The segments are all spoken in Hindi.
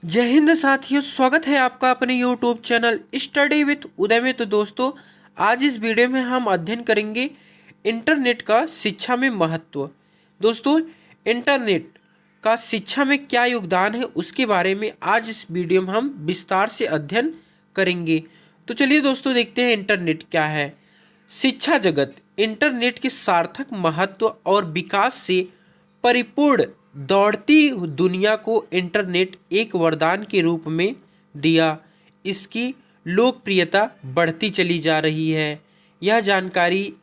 जय हिंद साथियों, स्वागत है आपका अपने YouTube चैनल स्टडी विथ उदय में। तो दोस्तों, आज इस वीडियो में हम अध्ययन करेंगे इंटरनेट का शिक्षा में महत्व। दोस्तों, इंटरनेट का शिक्षा में क्या योगदान है उसके बारे में आज इस वीडियो में हम विस्तार से अध्ययन करेंगे। तो चलिए दोस्तों, देखते हैं इंटरनेट क्या है। शिक्षा जगत इंटरनेट के सार्थक महत्व और विकास से परिपूर्ण दौड़ती दुनिया को इंटरनेट एक वरदान के रूप में दिया। इसकी लोकप्रियता बढ़ती चली जा रही है। यह जानकारी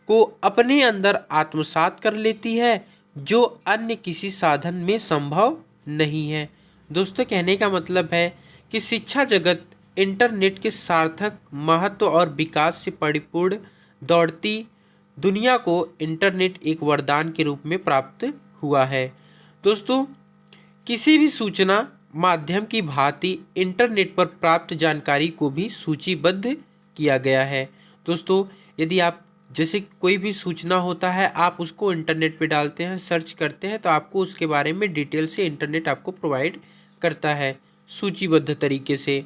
को अपने अंदर आत्मसात कर लेती है जो अन्य किसी साधन में संभव नहीं है। दोस्तों, कहने का मतलब है कि शिक्षा जगत इंटरनेट के सार्थक महत्व और विकास से परिपूर्ण दौड़ती दुनिया को इंटरनेट एक वरदान के रूप में प्राप्त हुआ है। दोस्तों, किसी भी सूचना माध्यम की भांति इंटरनेट पर प्राप्त जानकारी को भी सूचीबद्ध किया गया है। दोस्तों, यदि आप जैसे कोई भी सूचना होता है, आप उसको इंटरनेट पे डालते हैं, सर्च करते हैं, तो आपको उसके बारे में डिटेल से इंटरनेट आपको प्रोवाइड करता है सूचीबद्ध तरीके से।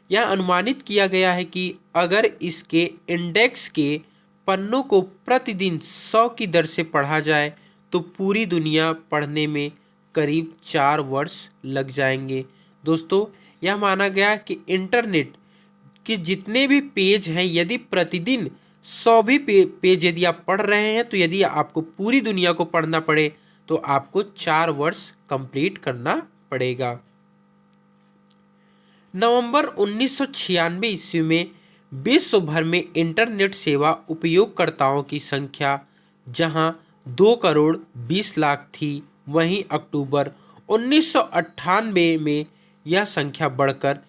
यह अनुमानित किया गया है कि अगर इसके इंडेक्स के पन्नों को प्रतिदिन 100 की दर से पढ़ा जाए तो पूरी दुनिया पढ़ने में करीब 4 वर्ष लग जाएंगे। दोस्तों, यह माना गया कि इंटरनेट के जितने भी पेज हैं, यदि प्रतिदिन 100 भी पेज यदि आप पढ़ रहे हैं, तो यदि आपको पूरी दुनिया को पढ़ना पड़े तो आपको 4 वर्ष कंप्लीट करना पड़ेगा। नवंबर 1996 ईस्वी में विश्व भर में इंटरनेट सेवा उपयोगकर्ताओं की संख्या जहां 2 करोड़ 20 लाख थी, वहीं अक्टूबर 1998 में यह संख्या बढ़कर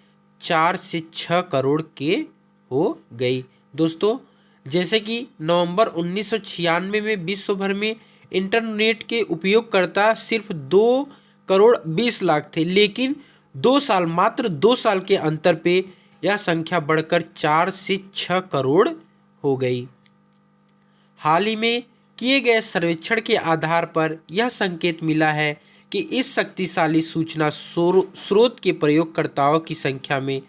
4 से 6 करोड़ के हो गई। दोस्तों, जैसे कि नवंबर 1996 में विश्व भर में इंटरनेट के उपयोगकर्ता सिर्फ 2 करोड़ 20 लाख थे, लेकिन मात्र 2 साल के अंतर पे यह संख्या बढ़कर 4 से 6 करोड़ हो गई। हाल ही में किए गए सर्वेक्षण के आधार पर यह संकेत मिला है कि इस शक्तिशाली सूचना स्रोत के प्रयोगकर्ताओं की संख्या में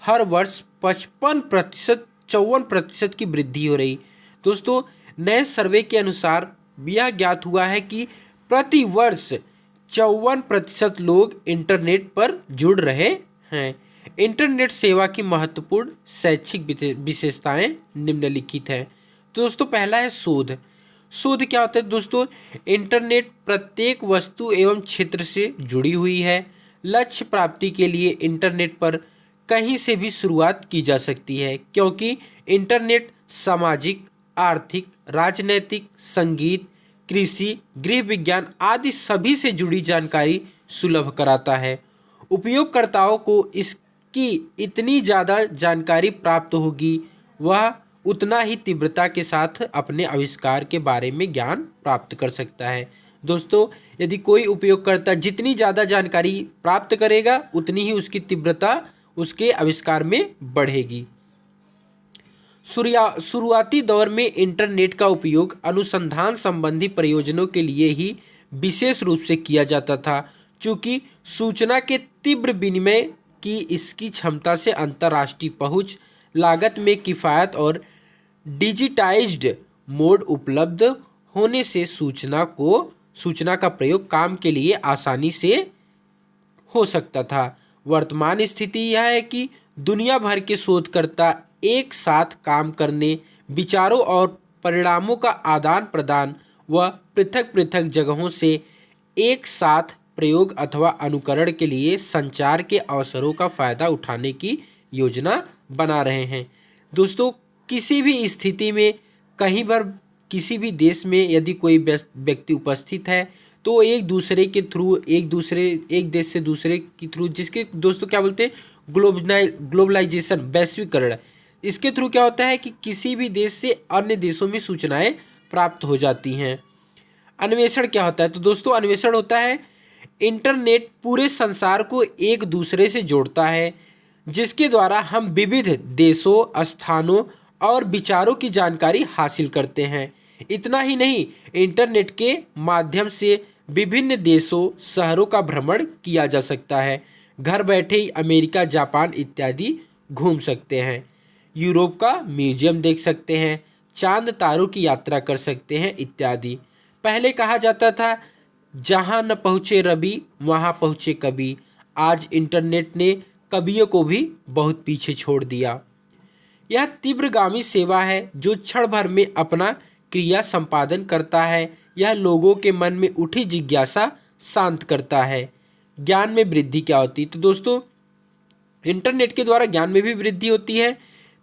हर वर्ष 54% की वृद्धि हो रही। दोस्तों, नए सर्वे के अनुसार यह ज्ञात हुआ है कि प्रति वर्ष 54% लोग इंटरनेट पर जुड़ रहे हैं। इंटरनेट सेवा की महत्वपूर्ण शैक्षिक विशेषताएं निम्नलिखित हैं। तो दोस्तों, पहला है शोध। शोध क्या होता है? दोस्तों, इंटरनेट प्रत्येक वस्तु एवं क्षेत्र से जुड़ी हुई है। लक्ष्य प्राप्ति के लिए इंटरनेट पर कहीं से भी शुरुआत की जा सकती है, क्योंकि इंटरनेट सामाजिक, आर्थिक, राजनैतिक, संगीत, कृषि, गृह विज्ञान आदि सभी से जुड़ी जानकारी सुलभ कराता है। उपयोगकर्ताओं को इसकी इतनी ज़्यादा जानकारी प्राप्त होगी, वह उतना ही तीव्रता के साथ अपने आविष्कार के बारे में ज्ञान प्राप्त कर सकता है। दोस्तों, यदि कोई उपयोगकर्ता जितनी ज़्यादा जानकारी प्राप्त करेगा, उतनी ही उसकी तीव्रता उसके आविष्कार में बढ़ेगी। शुरुआती दौर में इंटरनेट का उपयोग अनुसंधान संबंधी प्रयोजनों के लिए ही विशेष रूप से किया जाता था। चूँकि सूचना के तीव्र विनिमय की इसकी क्षमता से अंतर्राष्ट्रीय पहुँच, लागत में किफ़ायत और डिजिटाइज्ड मोड उपलब्ध होने से सूचना का प्रयोग काम के लिए आसानी से हो सकता था। वर्तमान स्थिति यह है कि दुनिया भर के शोधकर्ता एक साथ काम करने, विचारों और परिणामों का आदान प्रदान व पृथक पृथक जगहों से एक साथ प्रयोग अथवा अनुकरण के लिए संचार के अवसरों का फायदा उठाने की योजना बना रहे हैं। दोस्तों, किसी भी स्थिति में कहीं पर किसी भी देश में यदि कोई व्यक्ति उपस्थित है, तो एक दूसरे के थ्रू एक देश से दूसरे के थ्रू, जिसके दोस्तों क्या बोलते हैं, ग्लोबलाइजेशन, वैश्वीकरण, इसके थ्रू क्या होता है कि किसी भी देश से अन्य देशों में सूचनाएं प्राप्त हो जाती हैं। अन्वेषण क्या होता है? तो दोस्तों, अन्वेषण होता है इंटरनेट पूरे संसार को एक दूसरे से जोड़ता है, जिसके द्वारा हम विविध देशों, स्थानों और विचारों की जानकारी हासिल करते हैं। इतना ही नहीं, इंटरनेट के माध्यम से विभिन्न देशों, शहरों का भ्रमण किया जा सकता है। घर बैठे ही अमेरिका, जापान इत्यादि घूम सकते हैं। यूरोप का म्यूजियम देख सकते हैं, चांद तारों की यात्रा कर सकते हैं इत्यादि। पहले कहा जाता था जहाँ न पहुँचे रवि वहाँ पहुँचे कवि। आज इंटरनेट ने कवियों को भी बहुत पीछे छोड़ दिया। यह तीव्रगामी सेवा है जो क्षण भर में अपना क्रिया संपादन करता है। यह लोगों के मन में उठी जिज्ञासा शांत करता है। ज्ञान में वृद्धि क्या होती है? तो दोस्तों इंटरनेट के द्वारा ज्ञान में भी वृद्धि होती है।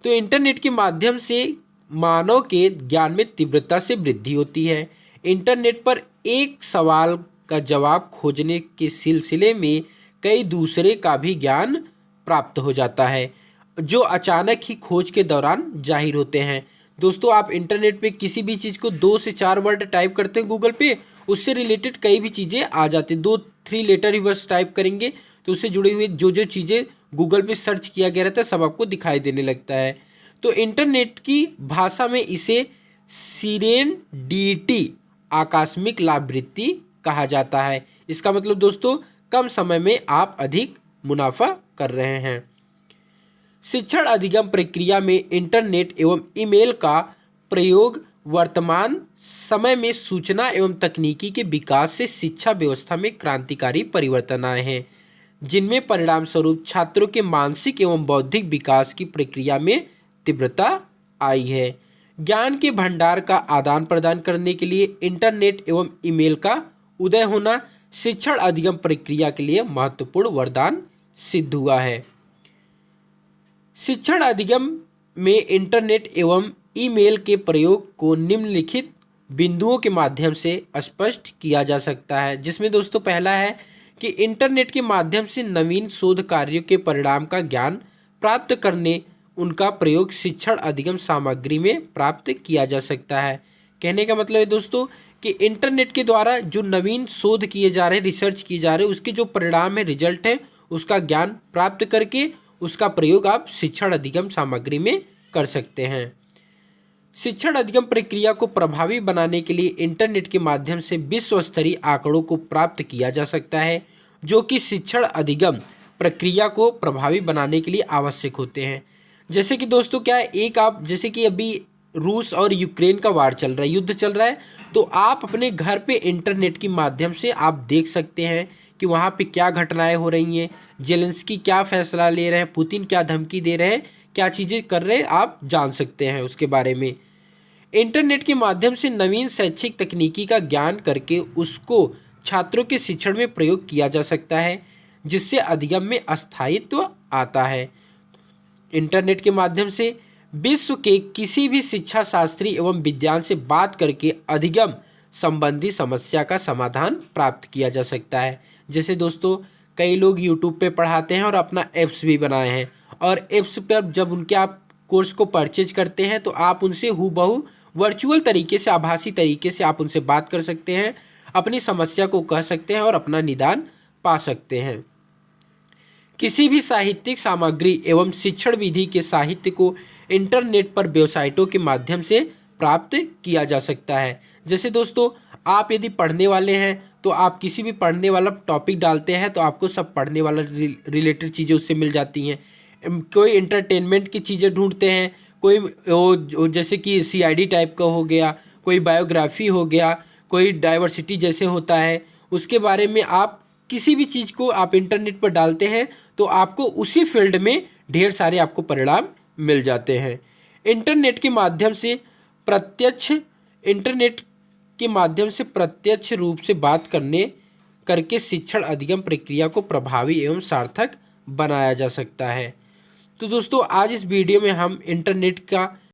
तो इंटरनेट के माध्यम से मानव के ज्ञान में तीव्रता से वृद्धि होती है। इंटरनेट पर एक सवाल का जवाब खोजने के सिलसिले में कई दूसरे का भी ज्ञान प्राप्त हो जाता है, जो अचानक ही खोज के दौरान जाहिर होते हैं। दोस्तों आप इंटरनेट पे किसी भी चीज़ को 2 से 4 वर्ड टाइप करते हैं गूगल पे, उससे रिलेटेड कई भी चीज़ें आ जाती हैं। 2-3 लेटर ही बस टाइप करेंगे तो उससे जुड़ी हुई जो जो चीज़ें गूगल पे सर्च किया गया रहता है सब आपको दिखाई देने लगता है। तो इंटरनेट की भाषा में इसे सीरेंडिटी आकस्मिक लाभवृत्ति कहा जाता है। इसका मतलब दोस्तों कम समय में आप अधिक मुनाफा कर रहे हैं। शिक्षण अधिगम प्रक्रिया में इंटरनेट एवं ईमेल का प्रयोग वर्तमान समय में सूचना एवं तकनीकी के विकास से शिक्षा व्यवस्था में क्रांतिकारी परिवर्तन आए हैं, जिनमें परिणाम स्वरूप छात्रों के मानसिक एवं बौद्धिक विकास की प्रक्रिया में तीव्रता आई है। ज्ञान के भंडार का आदान प्रदान करने के लिए इंटरनेट एवं ईमेल का उदय होना शिक्षण अधिगम प्रक्रिया के लिए महत्वपूर्ण वरदान सिद्ध हुआ है। शिक्षण अधिगम में इंटरनेट एवं ईमेल के प्रयोग को निम्नलिखित बिंदुओं के माध्यम से स्पष्ट किया जा सकता है, जिसमें दोस्तों पहला है कि इंटरनेट के माध्यम से नवीन शोध कार्यों के परिणाम का ज्ञान प्राप्त करने उनका प्रयोग शिक्षण अधिगम सामग्री में प्राप्त किया जा सकता है। कहने का मतलब है दोस्तों कि इंटरनेट के द्वारा जो नवीन शोध किए जा रहे हैं, रिसर्च किए जा रहे हैं, उसके जो परिणाम है, रिजल्ट है, उसका ज्ञान प्राप्त करके उसका प्रयोग आप शिक्षण अधिगम सामग्री में कर सकते हैं। शिक्षण अधिगम प्रक्रिया को प्रभावी बनाने के लिए इंटरनेट के माध्यम से विश्व स्तरीय आंकड़ों को प्राप्त किया जा सकता है, जो कि शिक्षण अधिगम प्रक्रिया को प्रभावी बनाने के लिए आवश्यक होते हैं। जैसे कि दोस्तों क्या है, एक आप जैसे कि अभी रूस और यूक्रेन का वार चल रहा है, युद्ध चल रहा है, तो आप अपने घर पे इंटरनेट के माध्यम से आप देख सकते हैं कि वहाँ पे क्या घटनाएं हो रही हैं, जेलेंस्की क्या फैसला ले रहे हैं, पुतिन क्या धमकी दे रहे हैं, क्या चीज़ें कर रहे हैं, आप जान सकते हैं उसके बारे में। इंटरनेट के माध्यम से नवीन शैक्षिक तकनीकी का ज्ञान करके उसको छात्रों के शिक्षण में प्रयोग किया जा सकता है, जिससे अधिगम में स्थायित्व आता है। इंटरनेट के माध्यम से विश्व के किसी भी शिक्षा शास्त्री एवं विद्वान से बात करके अधिगम संबंधी समस्या का समाधान प्राप्त किया जा सकता है। जैसे दोस्तों कई लोग यूट्यूब पे पढ़ाते हैं और अपना ऐप्स भी बनाए हैं, और ऐप्स पर जब उनके आप कोर्स को परचेज करते हैं तो आप उनसे हूबहू वर्चुअल तरीके से, आभासी तरीके से आप उनसे बात कर सकते हैं, अपनी समस्या को कह सकते हैं और अपना निदान पा सकते हैं। किसी भी साहित्यिक सामग्री एवं शिक्षण विधि के साहित्य को इंटरनेट पर वेबसाइटों के माध्यम से प्राप्त किया जा सकता है। जैसे दोस्तों आप यदि पढ़ने वाले हैं तो आप किसी भी पढ़ने वाला टॉपिक डालते हैं तो आपको सब पढ़ने वाला रिलेटेड चीज़ें उससे मिल जाती हैं। कोई इंटरटेनमेंट की चीज़ें ढूंढते हैं, कोई जैसे कि CID टाइप का हो गया, कोई बायोग्राफी हो गया, कोई डाइवर्सिटी जैसे होता है, उसके बारे में आप किसी भी चीज़ को आप इंटरनेट पर डालते हैं तो आपको उसी फील्ड में ढेर सारे आपको परिणाम मिल जाते हैं। इंटरनेट के माध्यम से प्रत्यक्ष रूप से बात करके शिक्षण अधिगम प्रक्रिया को प्रभावी एवं सार्थक बनाया जा सकता है। तो दोस्तों आज इस वीडियो में हम इंटरनेट का